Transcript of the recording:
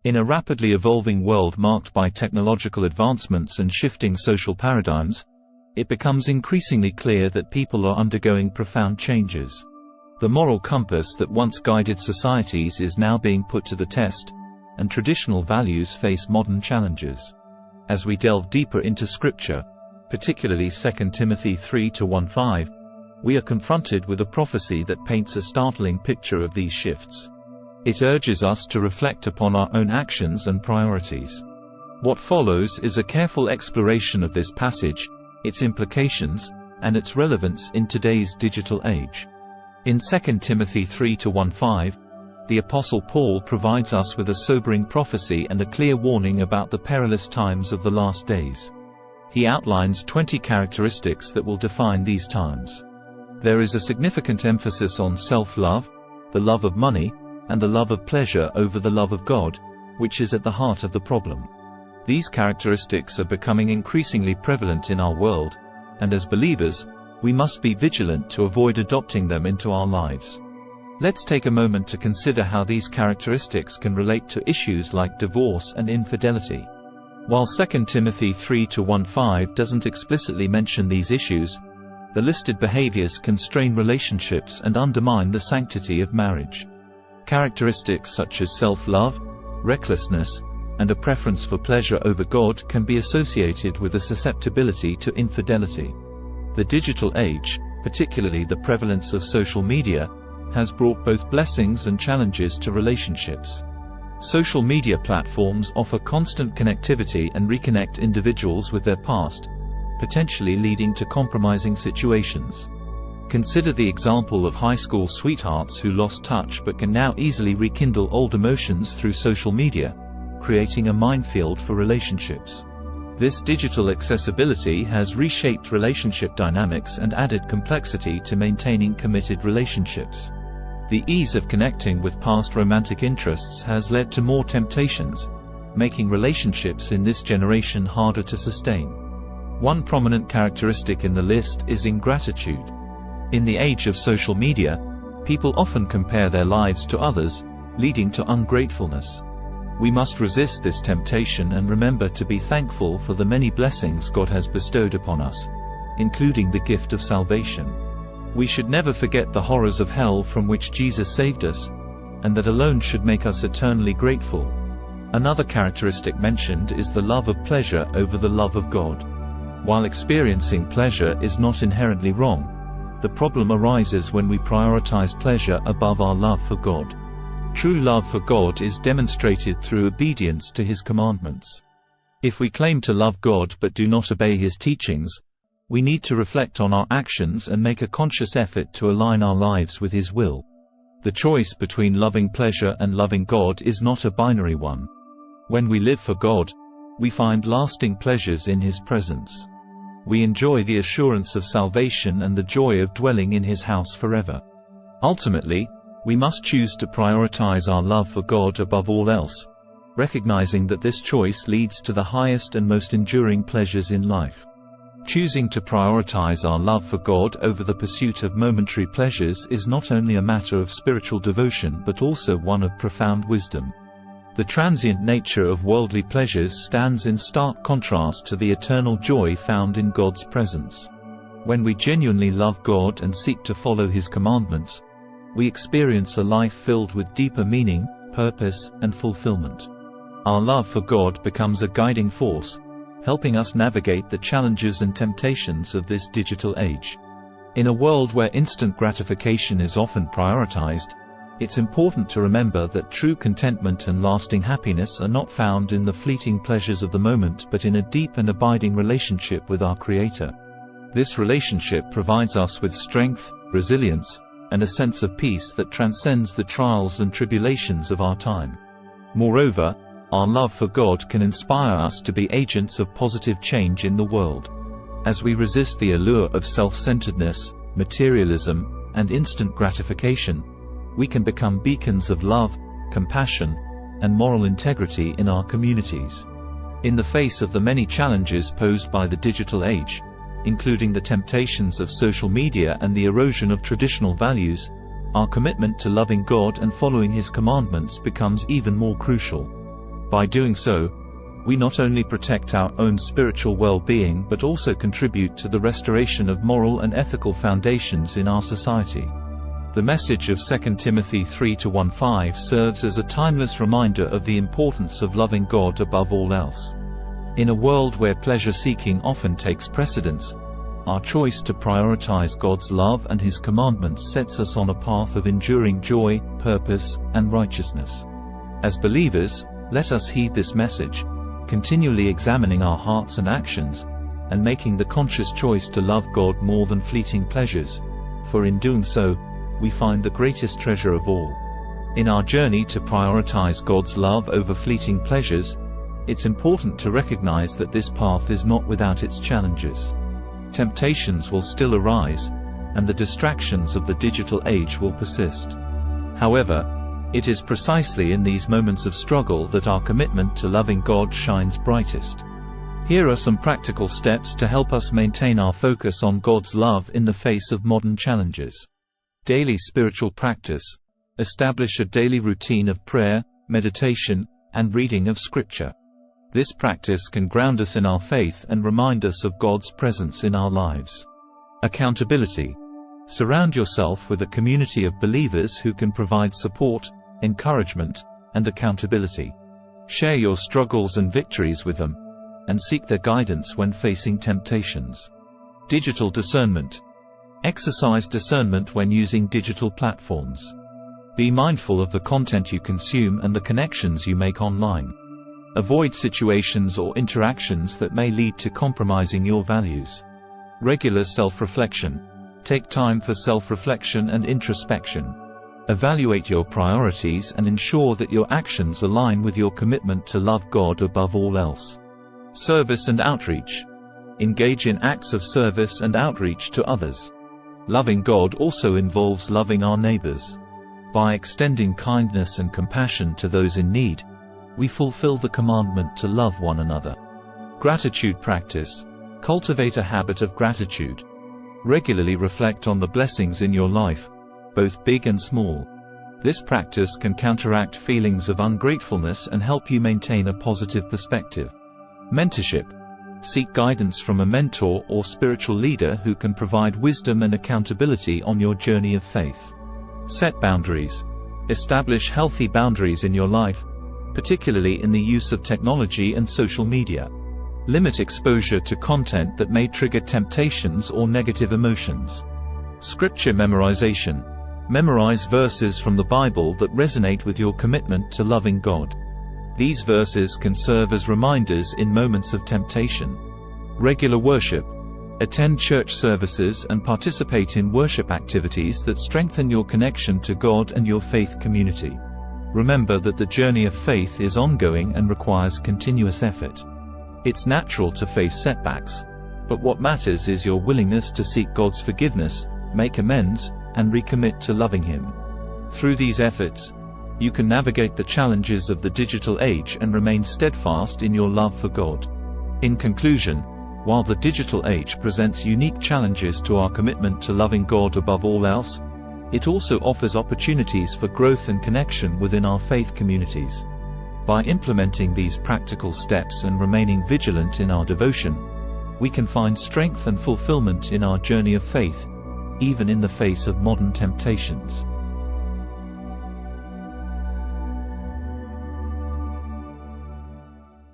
In a rapidly evolving world marked by technological advancements and shifting social paradigms, it becomes increasingly clear that people are undergoing profound changes. The moral compass that once guided societies is now being put to the test, and traditional values face modern challenges. As we delve deeper into Scripture, particularly 2 Timothy 3:1-5, we are confronted with a prophecy that paints a startling picture of these shifts. It urges us to reflect upon our own actions and priorities. What follows is a careful exploration of this passage, its implications, and its relevance in today's digital age. In 2 Timothy 3:1-5, the Apostle Paul provides us with a sobering prophecy and a clear warning about the perilous times of the last days. He outlines 20 characteristics that will define these times. There is a significant emphasis on self-love, the love of money, and the love of pleasure over the love of God, which is at the heart of the problem. These characteristics are becoming increasingly prevalent in our world, and as believers, we must be vigilant to avoid adopting them into our lives. Let's take a moment to consider how these characteristics can relate to issues like divorce and infidelity. While 2 Timothy 3:1-5 doesn't explicitly mention these issues, the listed behaviors can strain relationships and undermine the sanctity of marriage. Characteristics such as self-love, recklessness, and a preference for pleasure over God can be associated with a susceptibility to infidelity. The digital age, particularly the prevalence of social media, has brought both blessings and challenges to relationships. Social media platforms offer constant connectivity and reconnect individuals with their past, potentially leading to compromising situations. Consider the example of high school sweethearts who lost touch but can now easily rekindle old emotions through social media, creating a minefield for relationships. This digital accessibility has reshaped relationship dynamics and added complexity to maintaining committed relationships. The ease of connecting with past romantic interests has led to more temptations, making relationships in this generation harder to sustain. One prominent characteristic in the list is ingratitude. In the age of social media, people often compare their lives to others, leading to ungratefulness. We must resist this temptation and remember to be thankful for the many blessings God has bestowed upon us, including the gift of salvation. We should never forget the horrors of hell from which Jesus saved us, and that alone should make us eternally grateful. Another characteristic mentioned is the love of pleasure over the love of God. While experiencing pleasure is not inherently wrong, the problem arises when we prioritize pleasure above our love for God. True love for God is demonstrated through obedience to His commandments. If we claim to love God but do not obey His teachings, we need to reflect on our actions and make a conscious effort to align our lives with His will. The choice between loving pleasure and loving God is not a binary one. When we live for God, we find lasting pleasures in His presence. We enjoy the assurance of salvation and the joy of dwelling in His house forever. Ultimately, we must choose to prioritize our love for God above all else, recognizing that this choice leads to the highest and most enduring pleasures in life. Choosing to prioritize our love for God over the pursuit of momentary pleasures is not only a matter of spiritual devotion but also one of profound wisdom. The transient nature of worldly pleasures stands in stark contrast to the eternal joy found in God's presence. When we genuinely love God and seek to follow His commandments, we experience a life filled with deeper meaning, purpose, and fulfillment. Our love for God becomes a guiding force, helping us navigate the challenges and temptations of this digital age. In a world where instant gratification is often prioritized, it's important to remember that true contentment and lasting happiness are not found in the fleeting pleasures of the moment but in a deep and abiding relationship with our Creator. This relationship provides us with strength, resilience, and a sense of peace that transcends the trials and tribulations of our time. Moreover, our love for God can inspire us to be agents of positive change in the world. As we resist the allure of self-centeredness, materialism, and instant gratification, we can become beacons of love, compassion, and moral integrity in our communities. In the face of the many challenges posed by the digital age, including the temptations of social media and the erosion of traditional values, our commitment to loving God and following His commandments becomes even more crucial. By doing so, we not only protect our own spiritual well-being but also contribute to the restoration of moral and ethical foundations in our society. The message of 2 Timothy 3:1-5 serves as a timeless reminder of the importance of loving God above all else. In a world where pleasure-seeking often takes precedence, our choice to prioritize God's love and His commandments sets us on a path of enduring joy, purpose, and righteousness. As believers, let us heed this message, continually examining our hearts and actions, and making the conscious choice to love God more than fleeting pleasures, for in doing so, we find the greatest treasure of all. In our journey to prioritize God's love over fleeting pleasures, it's important to recognize that this path is not without its challenges. Temptations will still arise, and the distractions of the digital age will persist. However, it is precisely in these moments of struggle that our commitment to loving God shines brightest. Here are some practical steps to help us maintain our focus on God's love in the face of modern challenges. Daily spiritual practice. Establish a daily routine of prayer, meditation, and reading of Scripture. This practice can ground us in our faith and remind us of God's presence in our lives. Accountability. Surround yourself with a community of believers who can provide support, encouragement, and accountability. Share your struggles and victories with them, and seek their guidance when facing temptations. Digital discernment. Exercise discernment when using digital platforms. Be mindful of the content you consume and the connections you make online. Avoid situations or interactions that may lead to compromising your values. Regular self-reflection. Take time for self-reflection and introspection. Evaluate your priorities and ensure that your actions align with your commitment to love God above all else. Service and outreach. Engage in acts of service and outreach to others. Loving God also involves loving our neighbors. By extending kindness and compassion to those in need, we fulfill the commandment to love one another. Gratitude practice. Cultivate a habit of gratitude. Regularly reflect on the blessings in your life, both big and small. This practice can counteract feelings of ungratefulness and help you maintain a positive perspective. Mentorship. Seek guidance from a mentor or spiritual leader who can provide wisdom and accountability on your journey of faith. Set boundaries. Establish healthy boundaries in your life, particularly in the use of technology and social media. Limit exposure to content that may trigger temptations or negative emotions. Scripture memorization. Memorize verses from the Bible that resonate with your commitment to loving God. These verses can serve as reminders in moments of temptation. Regular worship. Attend church services and participate in worship activities that strengthen your connection to God and your faith community. Remember that the journey of faith is ongoing and requires continuous effort. It's natural to face setbacks, but what matters is your willingness to seek God's forgiveness, make amends, and recommit to loving Him. Through these efforts, you can navigate the challenges of the digital age and remain steadfast in your love for God. In conclusion, while the digital age presents unique challenges to our commitment to loving God above all else, it also offers opportunities for growth and connection within our faith communities. By implementing these practical steps and remaining vigilant in our devotion, we can find strength and fulfillment in our journey of faith, even in the face of modern temptations.